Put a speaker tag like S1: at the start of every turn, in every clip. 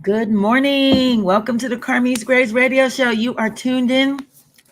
S1: Good morning. Welcome to the Carmiece Grace Radio Show. You are tuned in.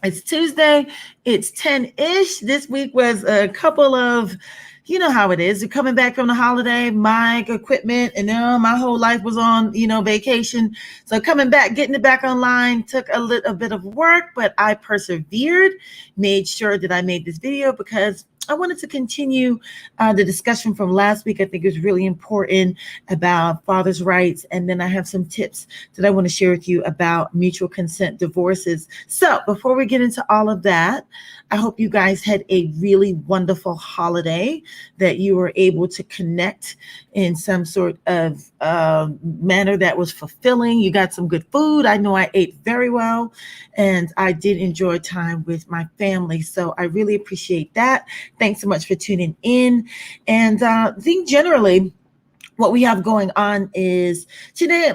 S1: It's Tuesday. It's 10-ish. This week was a couple of, you know how it is. You're coming back from the holiday, mic, equipment, and my whole life was on, vacation. So coming back, getting it back online took a little bit of work, but I persevered, made sure that I made this video because I wanted to continue the discussion from last week. I think it was really important about fathers' rights. And then I have some tips that I want to share with you about mutual consent divorces. So before we get into all of that, I hope you guys had a really wonderful holiday, that you were able to connect in some sort of manner that was fulfilling. You got some good food. I know I ate very well, and I did enjoy time with my family. So I really appreciate that. Thanks so much for tuning in. And I think generally, what we have going on is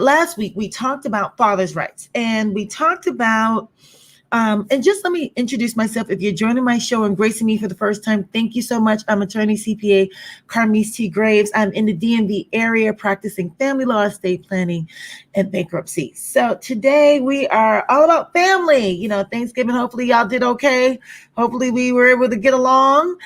S1: last week, we talked about fathers' rights, and we talked about and just let me introduce myself. If you're joining my show and gracing me for the first time, thank you so much. I'm attorney CPA Carmiece T. Graves. I'm in the DMV area practicing family law, estate planning, and bankruptcy. So today we are all about family. Thanksgiving, hopefully y'all did okay. Hopefully we were able to get along.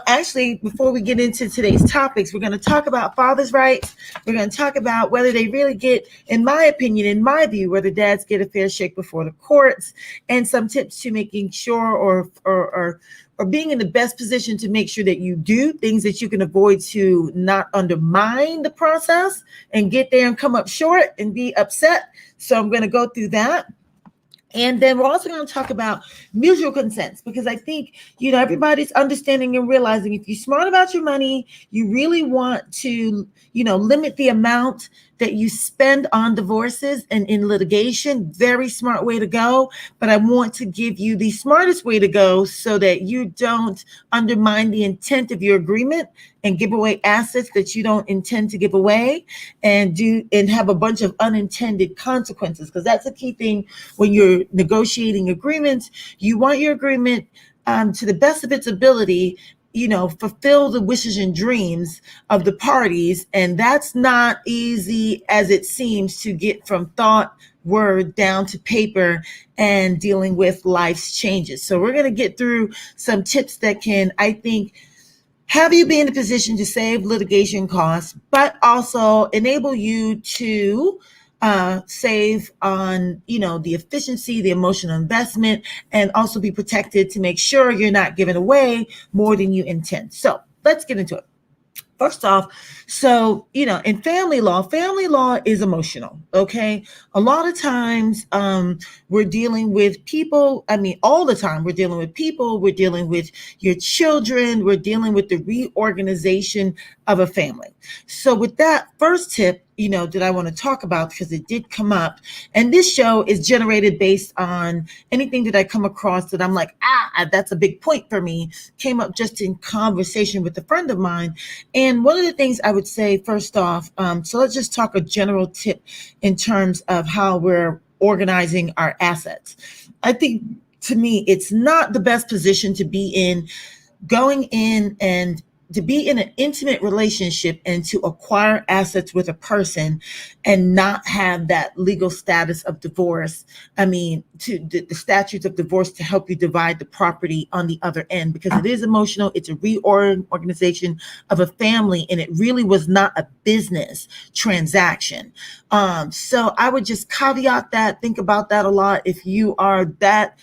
S1: Actually, before we get into today's topics, we're going to talk about fathers' rights. We're going to talk about whether they really get, in my opinion, in my view, whether dads get a fair shake before the courts, and some tips to making sure or being in the best position to make sure that you do things that you can avoid to not undermine the process and get there and come up short and be upset. So I'm going to go through that. And then we're also going to talk about mutual consents, because I think, everybody's understanding and realizing if you're smart about your money, you really want to, limit the amount that you spend on divorces and in litigation. Very smart way to go. But I want to give you the smartest way to go so that you don't undermine the intent of your agreement and give away assets that you don't intend to give away, and have a bunch of unintended consequences. Because that's a key thing when you're negotiating agreements. You want your agreement to the best of its ability, fulfill the wishes and dreams of the parties. And that's not easy as it seems to get from thought, word down to paper and dealing with life's changes. So we're going to get through some tips that can, I think, have you be in a position to save litigation costs, but also enable you to save on, the efficiency, the emotional investment, and also be protected to make sure you're not giving away more than you intend. So let's get into it. First off, so, in family law is emotional, okay? A lot of times we're dealing with people. I mean, all the time we're dealing with people. We're dealing with your children. We're dealing with the reorganization of a family. So with that first tip, that I want to talk about, because it did come up, and this show is generated based on anything that I come across that I'm like, that's a big point for me, came up just in conversation with a friend of mine. And one of the things I would say first off, so let's just talk a general tip in terms of how we're organizing our assets. I think, to me, it's not the best position to be in, going in and to be in an intimate relationship and to acquire assets with a person and not have that legal status of divorce. I mean, to the statutes of divorce to help you divide the property on the other end, because it is emotional. It's a reorganization of a family, and it really was not a business transaction. So I would just caveat that. Think about that a lot. If you are that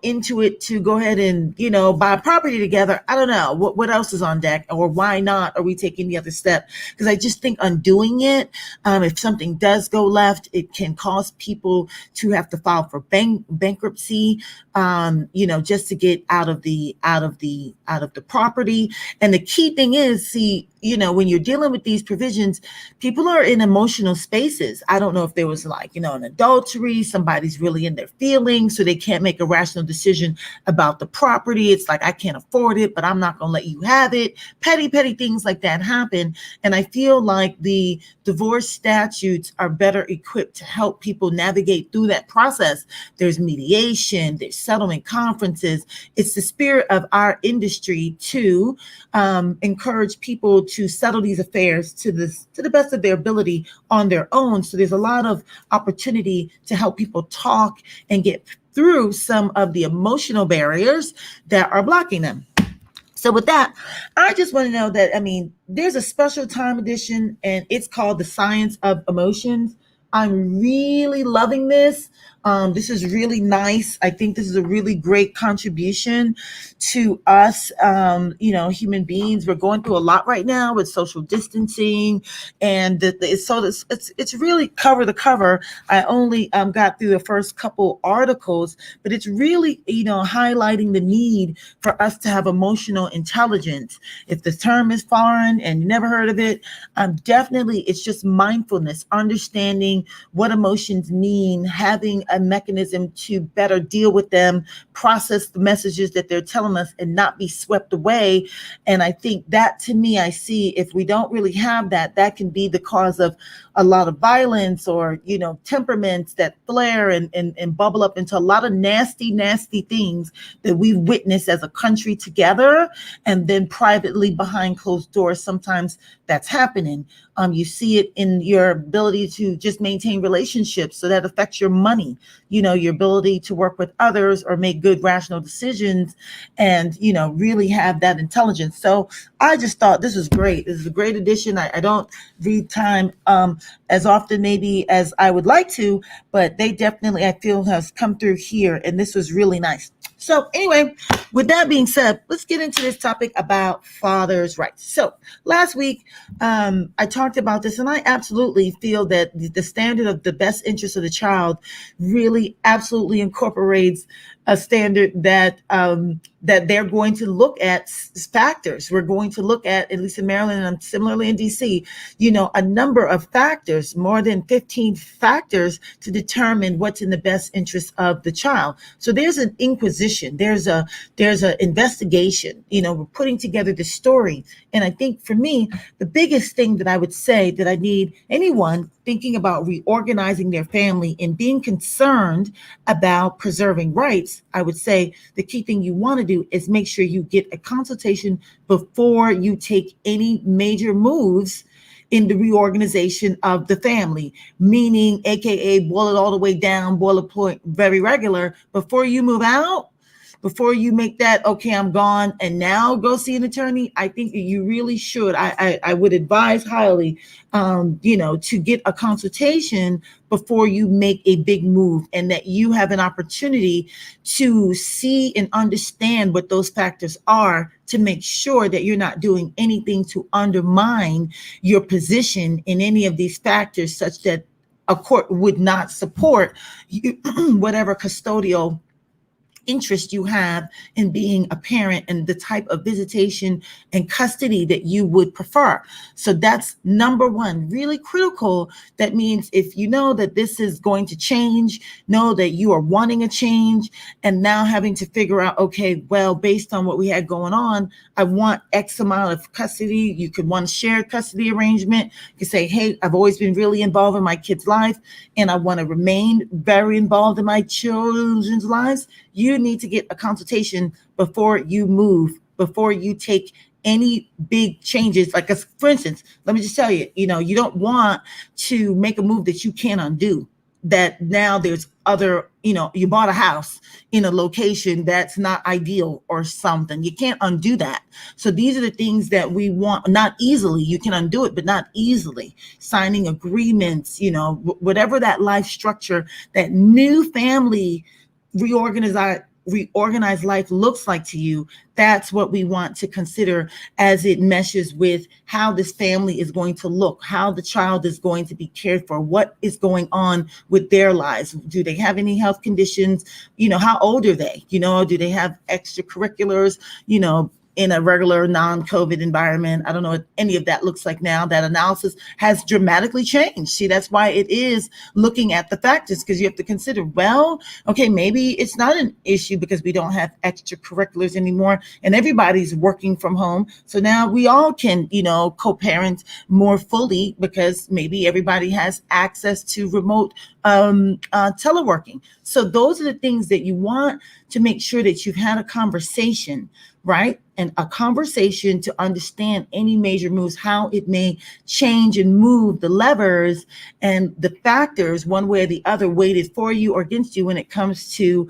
S1: into it to go ahead and, buy property together, I don't know what else is on deck, or why not are we taking the other step? Because I just think undoing it, if something does go left, it can cause people to have to file for bankruptcy, just to get out of the property. And the key thing is, see, when you're dealing with these provisions, people are in emotional spaces. I don't know if there was an adultery, somebody's really in their feelings, so they can't make a rational decision about the property. It's like, I can't afford it, but I'm not going to let you have it. Petty things like that happen. And I feel like the divorce statutes are better equipped to help people navigate through that process. There's mediation, there's settlement conferences. It's the spirit of our industry to encourage people to settle these affairs to the best of their ability on their own. So there's a lot of opportunity to help people talk and get through some of the emotional barriers that are blocking them. So with that, I just want to know that, there's a special time edition and it's called The Science of Emotions. I'm really loving this. This is really nice. I think this is a really great contribution to us, human beings. We're going through a lot right now with social distancing, and it's really cover to cover. I only got through the first couple articles, but it's really, highlighting the need for us to have emotional intelligence. If the term is foreign and you never heard of it, definitely it's just mindfulness, understanding what emotions mean, having a mechanism to better deal with them, process the messages that they're telling us and not be swept away. And I think that, to me, I see if we don't really have that, that can be the cause of a lot of violence or, temperaments that flare and bubble up into a lot of nasty, nasty things that we've witnessed as a country together. And then privately behind closed doors, sometimes that's happening. You see it in your ability to just maintain relationships. So that affects your money, your ability to work with others or make good rational decisions and, really have that intelligence. So I just thought this was great. This is a great addition. I don't read time as often maybe as I would like to, but they definitely, I feel, has come through here. And this was really nice. So anyway, with that being said, let's get into this topic about fathers' rights. So last week, I talked about this, and I absolutely feel that the standard of the best interest of the child really absolutely incorporates a standard that that they're going to look at factors. We're going to look at least in Maryland and similarly in DC, a number of factors, more than 15 factors to determine what's in the best interest of the child. So there's an inquisition, there's a investigation, we're putting together the story. And I think for me, the biggest thing that I would say that I need anyone thinking about reorganizing their family and being concerned about preserving rights, I would say the key thing you want to do is make sure you get a consultation before you take any major moves in the reorganization of the family, meaning AKA boil it all the way down, boilerplate, very regular, before you move out. Before you make that, okay, I'm gone and now go see an attorney, I think that you really should. I would advise highly, to get a consultation before you make a big move, and that you have an opportunity to see and understand what those factors are to make sure that you're not doing anything to undermine your position in any of these factors, such that a court would not support you, whatever custodial interest you have in being a parent and the type of visitation and custody that you would prefer. So that's number one, really critical. That means if you know that this is going to change, know that you are wanting a change and now having to figure out, okay, well, based on what we had going on, I want X amount of custody. You could want a shared custody arrangement. You could say, hey, I've always been really involved in my kid's life and I want to remain very involved in my children's lives. You need to get a consultation before you move, before you take any big changes. Like, for instance, let me just tell you, you don't want to make a move that you can't undo. That now there's other, you bought a house in a location that's not ideal or something. You can't undo that. So these are the things that we want, not easily. You can undo it, but not easily. Signing agreements, whatever that life structure, that new family reorganized life looks like to you, that's what we want to consider as it meshes with how this family is going to look, how the child is going to be cared for, what is going on with their lives. Do they have any health conditions? How old are they? Do they have extracurriculars, in a regular non-COVID environment? I don't know what any of that looks like now. That analysis has dramatically changed. See, that's why it is looking at the factors, because you have to consider, well, okay, maybe it's not an issue because we don't have extracurriculars anymore and everybody's working from home. So now we all can, co-parent more fully because maybe everybody has access to remote teleworking. So those are the things that you want to make sure that you've had a conversation right? And a conversation to understand any major moves, how it may change and move the levers and the factors one way or the other weighted for you or against you when it comes to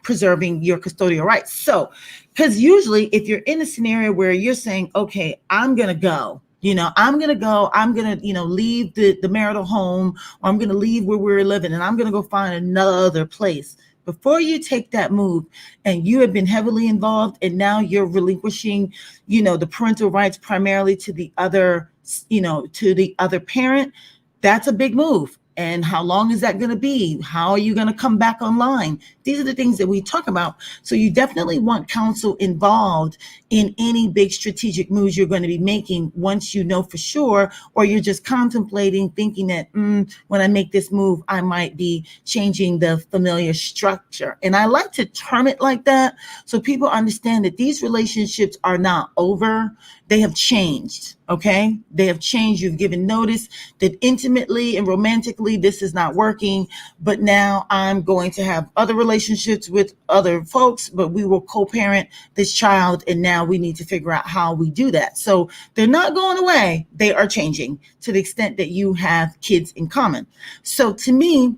S1: preserving your custodial rights. So, because usually if you're in a scenario where you're saying, okay, I'm going to go, I'm going to go, I'm going to, leave the marital home, or I'm going to leave where we're living and I'm going to go find another place. Before you take that move and you have been heavily involved and now you're relinquishing, the parental rights primarily to the other, to the other parent, that's a big move. And how long is that going to be? How are you going to come back online? These are the things that we talk about. So you definitely want counsel involved in any big strategic moves you're going to be making once you know for sure, or you're just contemplating, thinking that when I make this move, I might be changing the familiar structure. And I like to term it like that so people understand that these relationships are not over. They have changed. Okay. They have changed. You've given notice that intimately and romantically, this is not working, but now I'm going to have other relationships with other folks, but we will co-parent this child. And now we need to figure out how we do that. So they're not going away. They are changing to the extent that you have kids in common. So to me,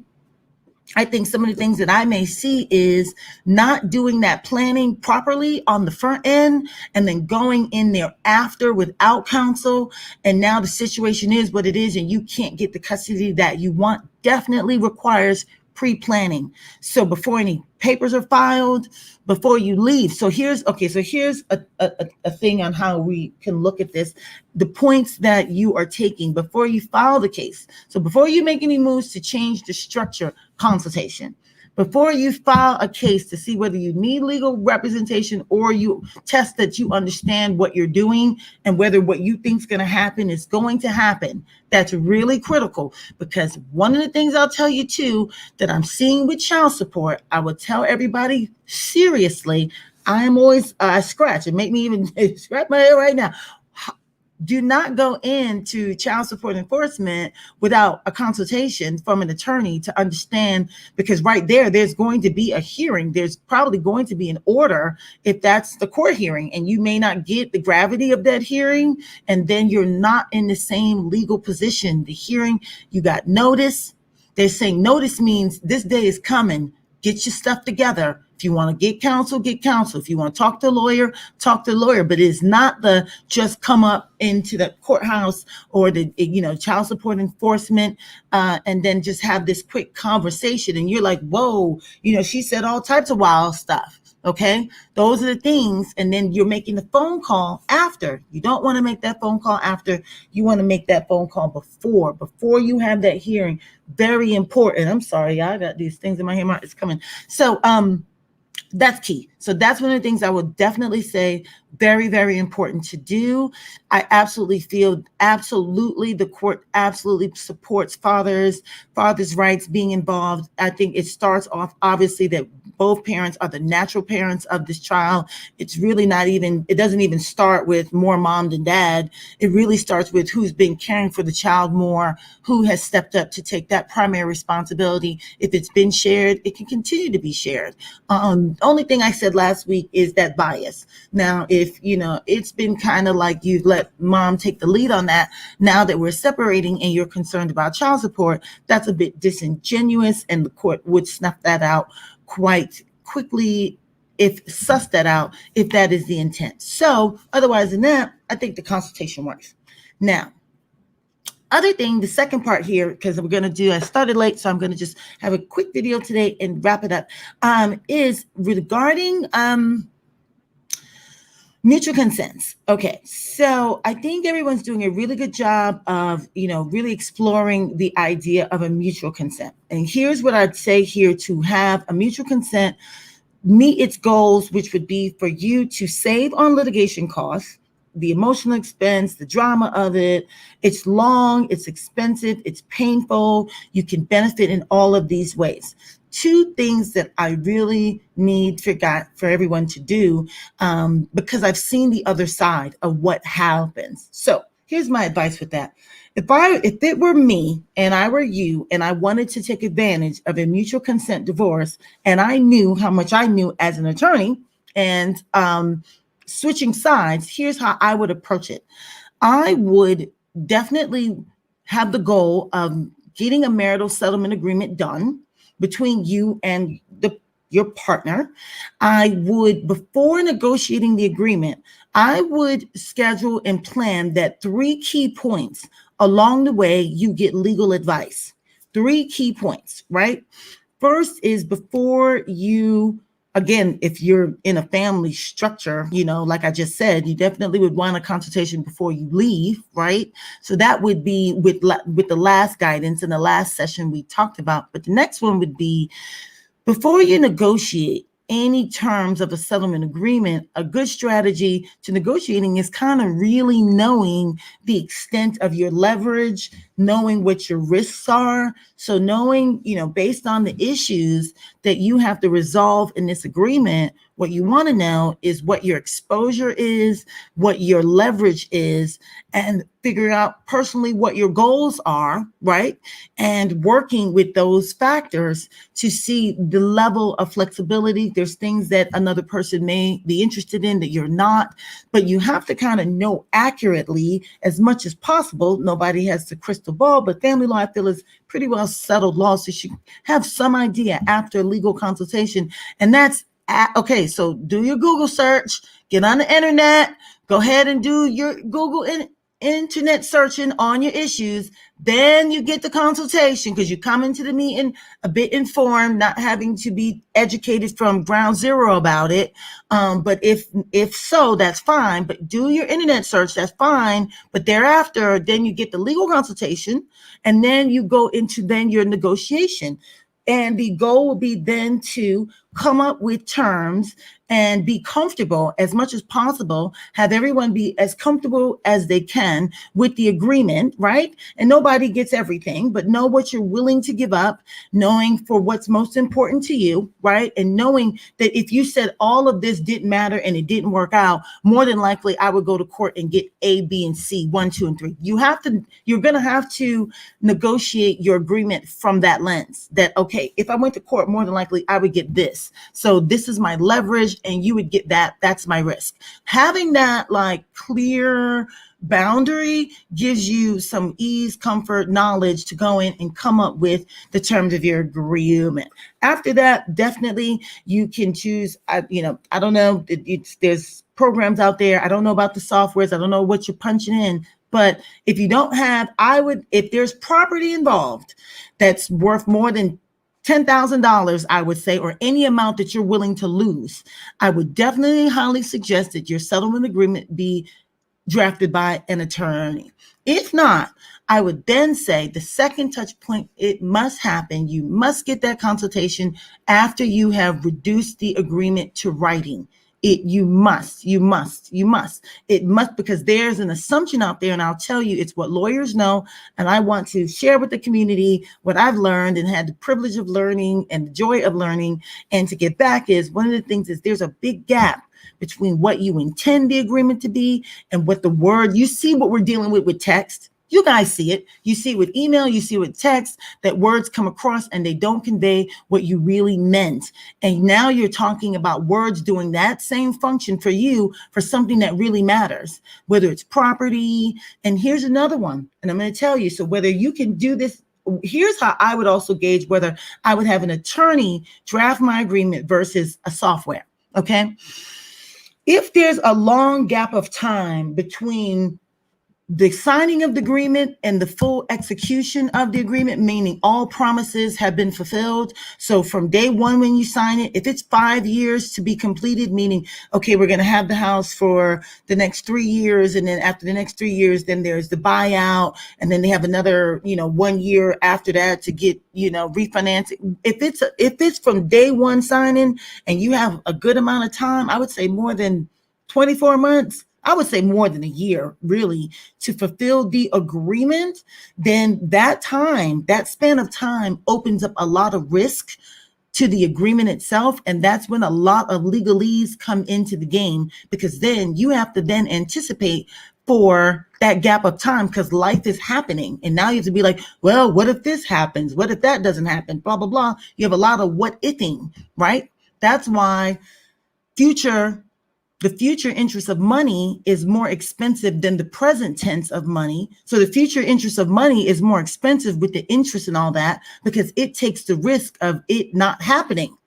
S1: I think some of the things that I may see is not doing that planning properly on the front end and then going in there after without counsel. And now the situation is what it is and you can't get the custody that you want. Definitely requires pre-planning. So before any papers are filed, before you leave. So here's a thing on how we can look at this. The points that you are taking before you file the case. So before you make any moves to change the structure, consultation. Before you file a case to see whether you need legal representation or you test that you understand what you're doing and whether what you think is going to happen is going to happen. That's really critical, because one of the things I'll tell you too that I'm seeing with child support, I would tell everybody seriously, I am always scratch. It make me even scratch my head right now. Do not go into child support enforcement without a consultation from an attorney to understand, because right there's going to be a hearing. There's probably going to be an order if that's the court hearing, and you may not get the gravity of that hearing. And then you're not in the same legal position. The hearing, you got notice. They're saying notice means this day is coming. Get your stuff together. If you want to get counsel, get counsel. If you want to talk to a lawyer, talk to a lawyer. But it's not the just come up into the courthouse or the child support enforcement and then just have this quick conversation. And you're like, whoa, she said all types of wild stuff. Okay, those are the things. And then you're making the phone call after. You don't want to make that phone call after. You want to make that phone call before you have that hearing. Very important. I'm sorry, I got these things in my hair. It's coming. So that's key. So that's one of the things I would definitely say, very, very important to do. I absolutely feel the court absolutely supports fathers' rights being involved. I think it starts off obviously that both parents are the natural parents of this child. It's really it doesn't even start with more mom than dad. It really starts with who's been caring for the child more, who has stepped up to take that primary responsibility. If it's been shared, it can continue to be shared. Only thing I said last week is that bias. Now, if it's been kind of like you've let mom take the lead on that, now that we're separating and you're concerned about child support, that's a bit disingenuous, and the court would snuff that out quite quickly suss that out if that is the intent. So otherwise than that, I think the consultation works. Now, other thing, the second part here, because I started late, so I'm going to just have a quick video today and wrap it up, is regarding mutual consents. Okay, so I think everyone's doing a really good job of, really exploring the idea of a mutual consent. And here's what I'd say here: to have a mutual consent meet its goals, which would be for you to save on litigation costs, the emotional expense, the drama of it. It's long, it's expensive, it's painful. You can benefit in all of these ways. Two things that I really need for everyone to do, because I've seen the other side of what happens. So here's my advice with that. If it were me and I were you and I wanted to take advantage of a mutual consent divorce, and I knew how much I knew as an attorney, and switching sides, here's how I would approach it. I would definitely have the goal of getting a marital settlement agreement done between you and your partner. I would, before negotiating the agreement, I would schedule and plan that 3 key points along the way you get legal advice. 3 key points, right? First is before you, again, if you're in a family structure, like I just said, you definitely would want a consultation before you leave, right? So that would be with the last guidance in the last session we talked about. But the next one would be before you negotiate any terms of a settlement agreement, a good strategy to negotiating is kind of really knowing the extent of your leverage, knowing what your risks are. So knowing, based on the issues that you have to resolve in this agreement, what you want to know is what your exposure is, what your leverage is, and figure out personally what your goals are, right? And working with those factors to see the level of flexibility. There's things that another person may be interested in that you're not, but you have to kind of know accurately as much as possible. Nobody has the crystal ball, but family law, I feel, is pretty well settled law. So you have some idea after legal consultation. And that's okay. So do your Google search, get on the internet, go ahead and do your Google internet searching on your issues. Then you get the consultation because you come into the meeting a bit informed, not having to be educated from ground zero about it. But if so, that's fine. But do your internet search, that's fine. But thereafter, then you get the legal consultation, and then you go into then your negotiation. And the goal will be then to come up with terms and be comfortable as much as possible, have everyone be as comfortable as they can with the agreement, right? And nobody gets everything, but know what you're willing to give up, knowing for what's most important to you, right? And knowing that if you said all of this didn't matter and it didn't work out, more than likely I would go to court and get A, B, and C, 1, 2, and 3. You're going to have to negotiate your agreement from that lens that, okay, if I went to court, more than likely I would get this. So this is my leverage and you would get that. That's my risk. Having that like clear boundary gives you some ease, comfort, knowledge to go in and come up with the terms of your agreement. After that, definitely you can choose, I don't know, there's programs out there. I don't know about the softwares. I don't know what you're punching in. But if you don't have, if there's property involved that's worth more than $10,000, I would say, or any amount that you're willing to lose, I would definitely highly suggest that your settlement agreement be drafted by an attorney. If not, I would then say the second touch point, it must happen. You must get that consultation after you have reduced the agreement to writing. You must, because there's an assumption out there, and I'll tell you, it's what lawyers know. And I want to share with the community what I've learned and had the privilege of learning and the joy of learning. And to get back is one of the things is there's a big gap between what you intend the agreement to be and what the word, you see what we're dealing with text. You guys see it. You see it with email, you see it with text, that words come across and they don't convey what you really meant. And now you're talking about words doing that same function for you for something that really matters, whether it's property. And here's another one. And I'm going to tell you, so whether you can do this, here's how I would also gauge whether I would have an attorney draft my agreement versus a software. Okay. If there's a long gap of time between the signing of the agreement and the full execution of the agreement, meaning all promises have been fulfilled. So from day one, when you sign it, if it's 5 years to be completed, meaning, okay, we're going to have the house for the next 3 years. And then after the next 3 years, then there's the buyout. And then they have another, 1 year after that to get, refinancing. If it's from day one signing and you have a good amount of time, I would say more than 24 months. I would say more than a year, really, to fulfill the agreement, then that span of time opens up a lot of risk to the agreement itself. And that's when a lot of legalese come into the game, because then you have to then anticipate for that gap of time because life is happening. And now you have to be like, well, what if this happens? What if that doesn't happen? Blah, blah, blah. You have a lot of what ifing, right? That's why the future interest of money is more expensive than the present tense of money. So the future interest of money is more expensive with the interest and all that because it takes the risk of it not happening.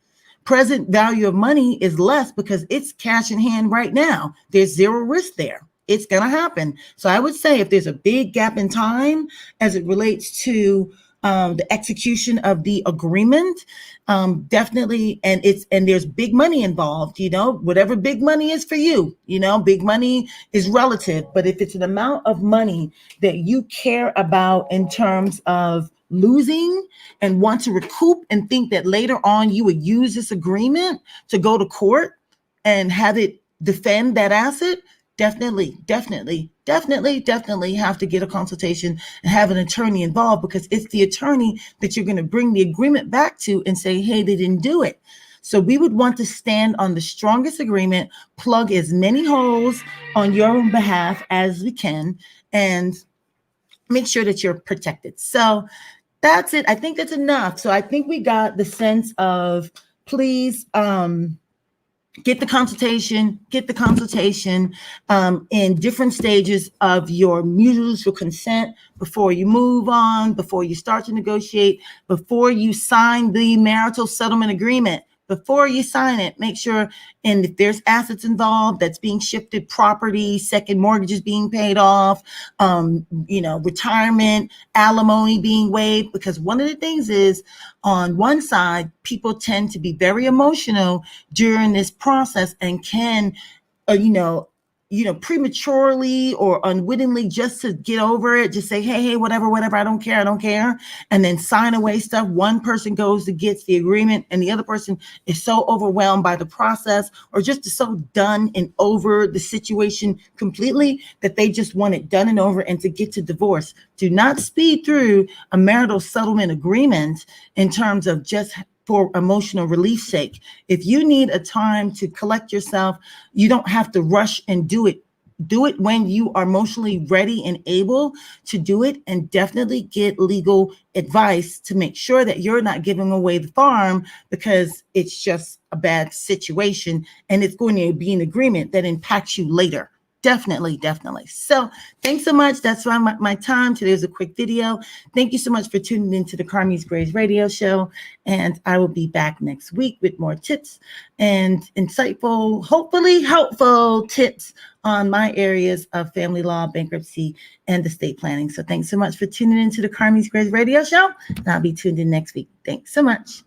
S1: Present value of money is less because it's cash in hand right now. There's zero risk there. It's going to happen. So I would say if there's a big gap in time as it relates to the execution of the agreement, definitely, and there's big money involved, whatever big money is for you, big money is relative, but if it's an amount of money that you care about in terms of losing and want to recoup and think that later on you would use this agreement to go to court and have it defend that asset, definitely have to get a consultation and have an attorney involved, because it's the attorney that you're going to bring the agreement back to and say, hey, they didn't do it. So we would want to stand on the strongest agreement, plug as many holes on your own behalf as we can, and make sure that you're protected. So that's it. I think that's enough. So I think we got the sense of, please, get the consultation in different stages of your mutual consent before you move on, before you start to negotiate, before you sign the marital settlement agreement. Before you sign it, make sure, and if there's assets involved that's being shifted, property, second mortgages being paid off, retirement, alimony being waived, because one of the things is, on one side, people tend to be very emotional during this process and can, prematurely or unwittingly, just to get over it, just say, hey, whatever, I don't care. And then sign away stuff. One person goes to get the agreement and the other person is so overwhelmed by the process or just so done and over the situation completely that they just want it done and over and to get to divorce. Do not speed through a marital settlement agreement in terms of just for emotional relief's sake. If you need a time to collect yourself, you don't have to rush and do it. Do it when you are emotionally ready and able to do it, and definitely get legal advice to make sure that you're not giving away the farm because it's just a bad situation and it's going to be an agreement that impacts you later. Definitely. So thanks so much. That's my time. Today was a quick video. Thank you so much for tuning into the Carmiece Grace radio show. And I will be back next week with more tips and insightful, hopefully helpful tips on my areas of family law, bankruptcy, and estate planning. So thanks so much for tuning into the Carmiece Grace radio show. And I'll be tuned in next week. Thanks so much.